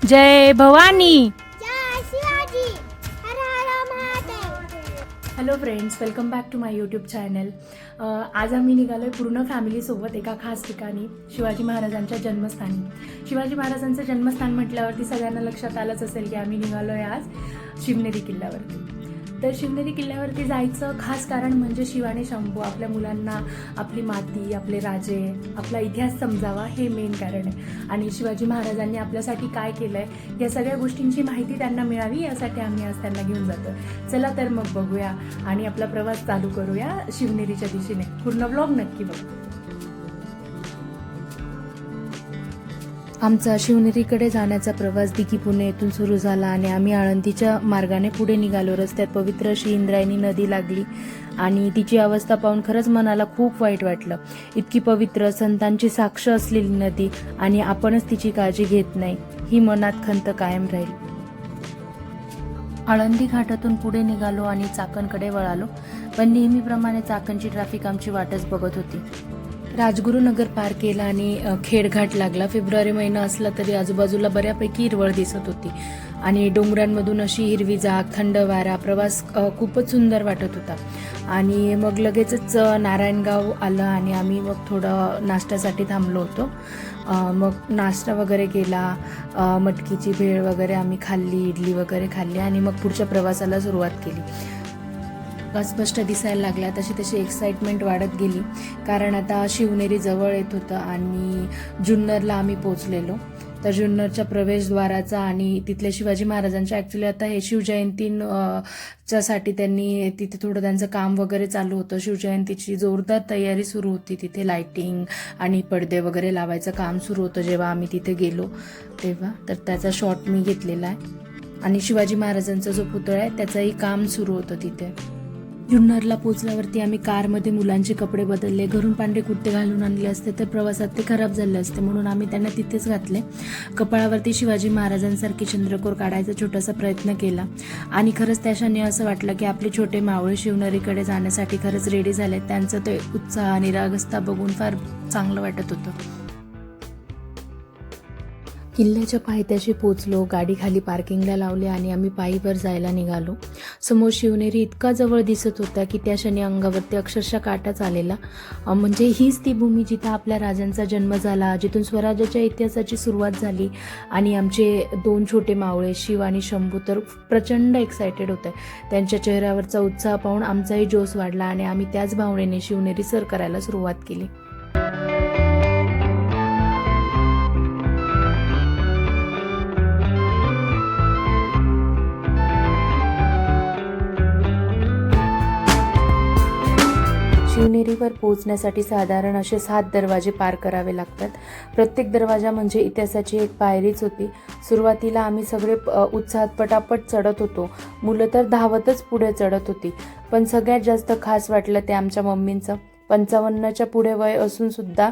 जय भवानी. जय शिवाजी. हर हर Mahadev. Hello friends, welcome back to my YouTube channel. आज आम्ही निघालोय पूर्ण फॅमिलीसोबत एका खास ठिकाणी, शिवाजी महाराजांच्या जन्मस्थानी. शिवाजी महाराजांचं जन्मस्थान म्हटल्यावरती सगळ्यांना लक्षात आलंच असेल की आम्ही निघालोय आज शिवनेरी किल्ल्यावरती. तर शिवनेरी किल्ल्यावरती जायचं खास कारण म्हणजे शिव आणि शंभू आपल्या मुलांना आपली माती, आपले राजे, आपला इतिहास समजावा हे मेन कारण आहे. आणि शिवाजी महाराजांनी आपल्यासाठी काय केलंय या सगळ्या गोष्टींची माहिती त्यांना मिळावी यासाठी आम्ही आज त्यांना घेऊन जातो. चला तर मग बघूया आणि आपला प्रवास चालू करूया शिवनेरीच्या दिशेने. पूर्ण व्लॉग नक्की बघा. आमचा शिवनेरीकडे जाण्याचा प्रवास दिघी पुणे येथून सुरू झाला आणि आम्ही आळंदीच्या मार्गाने पुढे निघालो. रस्त्यात पवित्र अशी इंद्रायणी नदी लागली आणि तिची अवस्था पाहून खरंच मनाला खूप वाईट वाटलं. इतकी पवित्र संतांची साक्ष असलेली नदी आणि आपणच तिची काळजी घेत नाही, ही मनात खंत कायम राहील. आळंदी घाटातून पुढे निघालो आणि चाकणकडे वळालो, पण नेहमीप्रमाणे चाकणची ट्रॅफिक आमची वाटच बघत होती. राजगुरुनगर पार केला आणि खेडघाट लागला. फेब्रुवारी महिना असला तरी आजूबाजूला बऱ्यापैकी हिरवळ दिसत होती आणि डोंगरांमधून अशी हिरवी जाग, थंड वारा, प्रवास खूपच सुंदर वाटत होता. आणि मग लगेचच नारायणगाव आलं आणि आम्ही मग थोडं नाश्त्यासाठी थांबलो होतो. मग नाश्ता वगैरे केला, मटकीची भेळ वगैरे आम्ही खाल्ली, इडली वगैरे खाल्ली आणि मग पुढच्या प्रवासाला सुरुवात केली. स्पष्ट दिसायला लागला तशी तशी एक्साइटमेंट वाढत गेली, कारण आता शिवनेरी जवळ येत होतं आणि जुन्नरला आम्ही पोचलेलो. तर जुन्नरच्या प्रवेशद्वाराचा आणि तिथल्या शिवाजी महाराजांच्या ॲक्च्युली आता हे शिवजयंतीच्या साठी त्यांनी तिथे थोडं त्यांचं काम वगैरे चालू होतं. शिवजयंतीची जोरदार तयारी सुरू होती. तिथे लाइटिंग आणि पडदे वगैरे लावायचं काम सुरू होतं जेव्हा आम्ही तिथे गेलो तेव्हा. तर त्याचा शॉट मी घेतलेला आहे आणि शिवाजी महाराजांचा जो पुतळा आहे त्याचंही काम सुरू होतं तिथे. जुन्नरला पोचल्यावरती आम्ही कारमध्ये मुलांचे कपडे बदलले. घरून पांढरे कुर्ते घालून आणले असते तर प्रवासात ते खराब झाले असते, म्हणून आम्ही त्यांना तिथेच घातले. कपाळावरती शिवाजी महाराजांसारखी चंद्रकोर काढायचा छोटासा प्रयत्न केला आणि खरंच त्या क्षणी असं वाटलं की आपले छोटे मावळे शिवनेरीकडे जाण्यासाठी खरंच रेडी झाले. त्यांचं ते उत्साह आणि रागस्ता बघून फार चांगलं वाटत होतं. किल्ल्याच्या पायथ्याशी पोचलो, गाडी खाली पार्किंगला लावली आणि आम्ही पायीवर जायला निघालो. समोर शिवनेरी इतका जवळ दिसत होता की त्या क्षणी अंगावरती अक्षरशः काटाच आलेला. म्हणजे हीच ती भूमी जिथं आपल्या राजांचा जन्म झाला, जिथून स्वराज्याच्या इतिहासाची सुरुवात झाली. आणि आमचे दोन छोटे मावळे शिव आणि शंभू तर प्रचंड एक्सायटेड होते. त्यांच्या चेहऱ्यावरचा उत्साह पाहून आमचाही जोश वाढला आणि आम्ही त्याच भावनेने शिवनेरी सर करायला सुरुवात केली. शिवनेरीवर पोहोचण्यासाठी साधारण असे 7 दरवाजे पार करावे लागतात. प्रत्येक दरवाजा म्हणजे इतिहासाची एक पायरीच होती. सुरुवातीला आम्ही सगळे उत्साहात पटापट चढत होतो. मुलं तर धावतच पुढे चढत होती. पण सगळ्यात जास्त खास वाटलं ते आमच्या मम्मींचं. 55च्या पुढे वय असून सुद्धा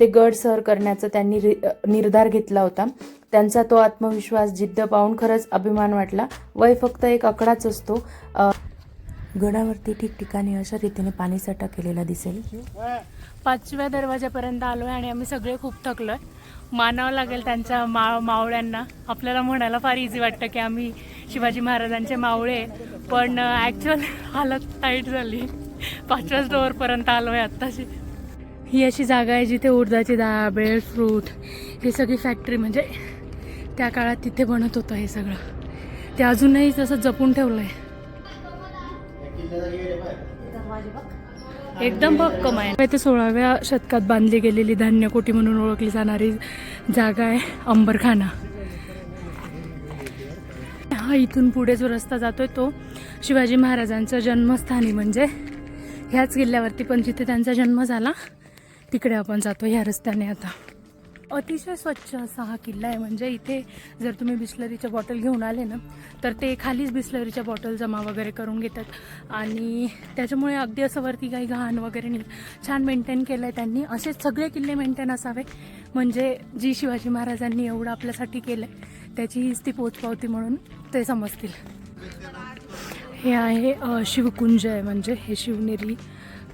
ते गड सर करण्याचा त्यांनी निर्धार घेतला होता. त्यांचा तो आत्मविश्वास, जिद्द पाहून खरंच अभिमान वाटला. वय फक्त एक आकडाच असतो. गडावरती ठिकठिकाणी अशा रीतीने पाणीसाठा केलेला दिसेल. 5व्या दरवाजापर्यंत आलोय आणि आम्ही सगळे खूप थकलोय. मानावं लागेल त्यांच्या मावळ्यांना. आपल्याला म्हणायला फार इझी वाटतं की आम्ही शिवाजी महाराजांचे मावळे, पण ॲक्च्युअल हालत टाईट झाली. 5व्याच डोअरपर्यंत आलोय आत्ताशी. ही अशी जागा आहे जिथे उडदाची डाळ, बेल फ्रूट हे सगळी फॅक्टरी, म्हणजे त्या काळात तिथे बनत होतं हे सगळं. ते अजूनही तसं जपून ठेवलंय. एकदम भक्कम आहे. ते 16व्या शतकात बांधली गेलेली धान्यकोठी म्हणून ओळखली जाणारी जागा आहे अंबरखाना. हा इथून पुढे जो रस्ता जातोय तो शिवाजी महाराजांचं जन्मस्थानी, म्हणजे ह्याच किल्ल्यावरती पण जिथे त्यांचा जन्म झाला तिकडे आपण जातो ह्या रस्त्याने. आता अतिशय स्वच्छ असा हा किल्ला आहे. म्हणजे इथे जर तुम्ही बिस्लरीच्या बॉटल घेऊन आले ना तर ते खालीच बिस्लरीच्या बॉटल जमा वगैरे करून घेतात आणि त्याच्यामुळे अगदी असं वरती काही घाण वगैरे नाही. छान मेंटेन केलं आहे त्यांनी. असे सगळे किल्ले मेंटेन असावे, म्हणजे जी शिवाजी महाराजांनी एवढं आपल्यासाठी केलं आहे त्याची हीच ती पोचपावती म्हणून ते समजतील. हे आहे शिवकुंज आहे, म्हणजे हे शिवनेरी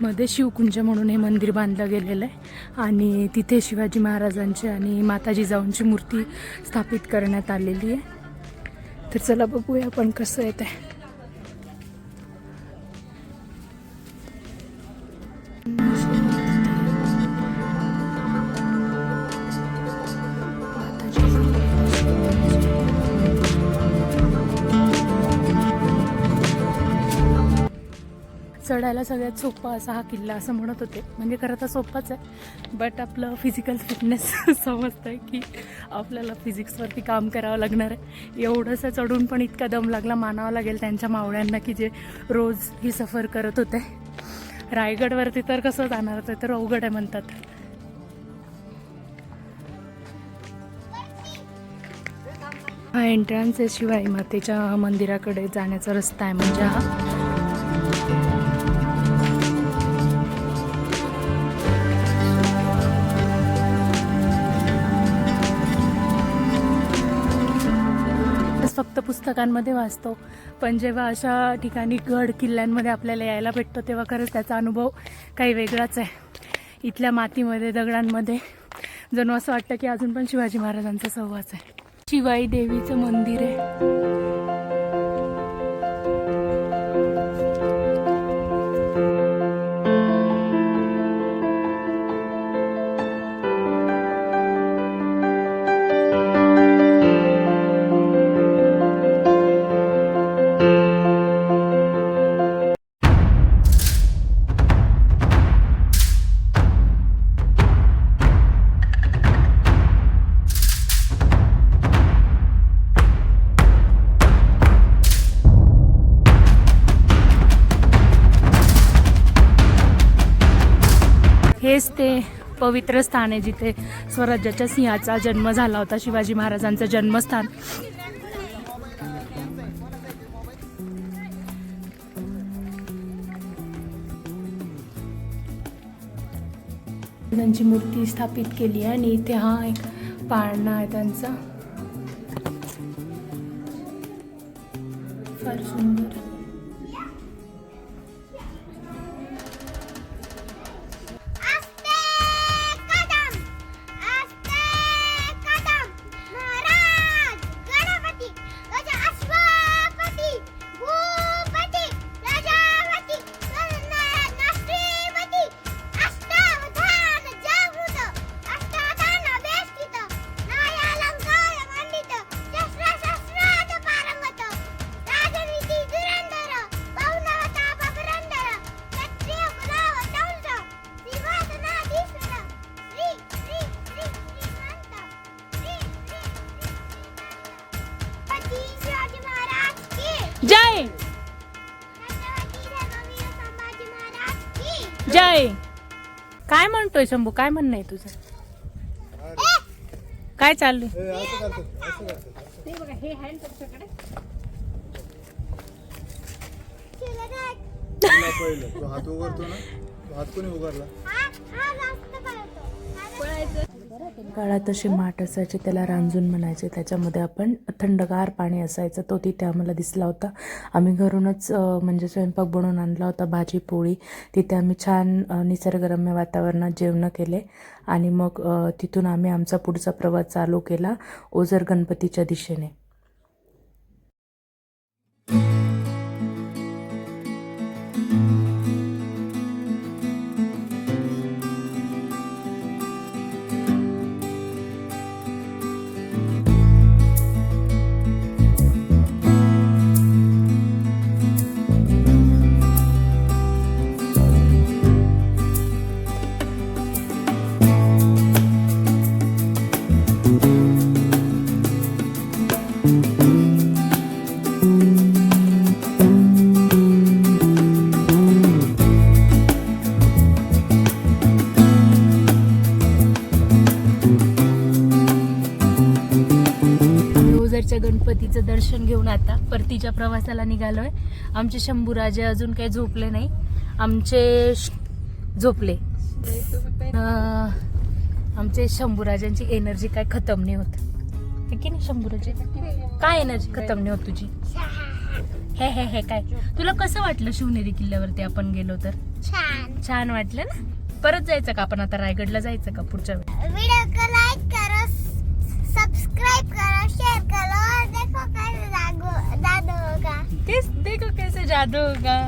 मध्ये शिवकुंज म्हणून हे मंदिर बांधलं गेलेलं आहे आणि तिथे शिवाजी महाराजांची आणि माता जिजाऊंची मूर्ती स्थापित करण्यात आलेली आहे. तर चला बघूया आपण कसं आहे ते. चढायला सगळ्यात सोपा असा हा किल्ला असं म्हणत होते. म्हणजे खरं तर सोपाच आहे, बट आपलं फिजिकल फिटनेस समजतं आहे की आपल्याला फिजिक्सवरती काम करावं लागणार आहे. एवढंसं चढून पण इतका दम लागला मानावा लागेल त्यांच्या मावळ्यांना की जे रोज ही सफर करत होते. रायगडवरती तर कसं जाणार, ते तर अवघड आहे म्हणतात. हा एंट्रन्स आहे शिवाई मातेच्या मंदिराकडे जाण्याचा रस्ता आहे. म्हणजे हा फक्त पुस्तकांमध्ये वाचतो, पण जेव्हा अशा ठिकाणी गड किल्ल्यांमध्ये आपल्याला यायला भेटतो तेव्हा खरंच त्याचा अनुभव काही वेगळाच आहे. इथल्या मातीमध्ये दगडांमध्ये जणू असं वाटतं की अजून पण शिवाजी महाराजांचा सहवास आहे. शिवाई देवीचं मंदिर आहे. हेच ते पवित्र स्थान आहे जिथे स्वराज्याच्या सिंहाचा जन्म झाला होता, शिवाजी महाराजांचं जन्मस्थान. त्यांची मूर्ती स्थापित केली आहे आणि इथे हा एक पाळणा आहे त्यांचा, फार सुंदर. जय जय. काय म्हणतोय शंभू, काय म्हणणं आहे तुझं? काय चालू? हात उघडतो ना, हात कोणी उघडला? काळात असे माठ असायचे, त्याला रांजून म्हणायचे. त्याच्यामध्ये आपण थंडगार पाणी असायचं, तो तिथे आम्हाला दिसला होता. आम्ही घरूनच म्हणजे स्वयंपाक बनवून आणला होता, भाजी पोळी. तिथे आम्ही छान निसर्गरम्य वातावरणात जेवण केले आणि मग तिथून आम्ही आमचा पुढचा प्रवास चालू केला ओझर गणपतीच्या दिशेने. गणपतीचं दर्शन घेऊन आता परतीच्या प्रवासाला निघालोय. आमचे शंभूराजे अजून काही झोपले नाही, आमचे झोपले. आमचे शंभूराजांची एनर्जी काय खतम नाही होत, की नाही शंभूराजे? काय एनर्जी खतम नाही होत तुझी? हे हे हे काय तुला कसं वाटलं शिवनेरी किल्ल्यावरती आपण गेलो तर? छान. छान वाटलं ना? परत जायचं का आपण आता रायगडला जायचं का पुढच्या वेळी? वीडियो को लाइक करो, सब्सक्राइब करो, शेयर करो और देखो कैसे जादू होगा. तेच देखो कैसे जादू होगा.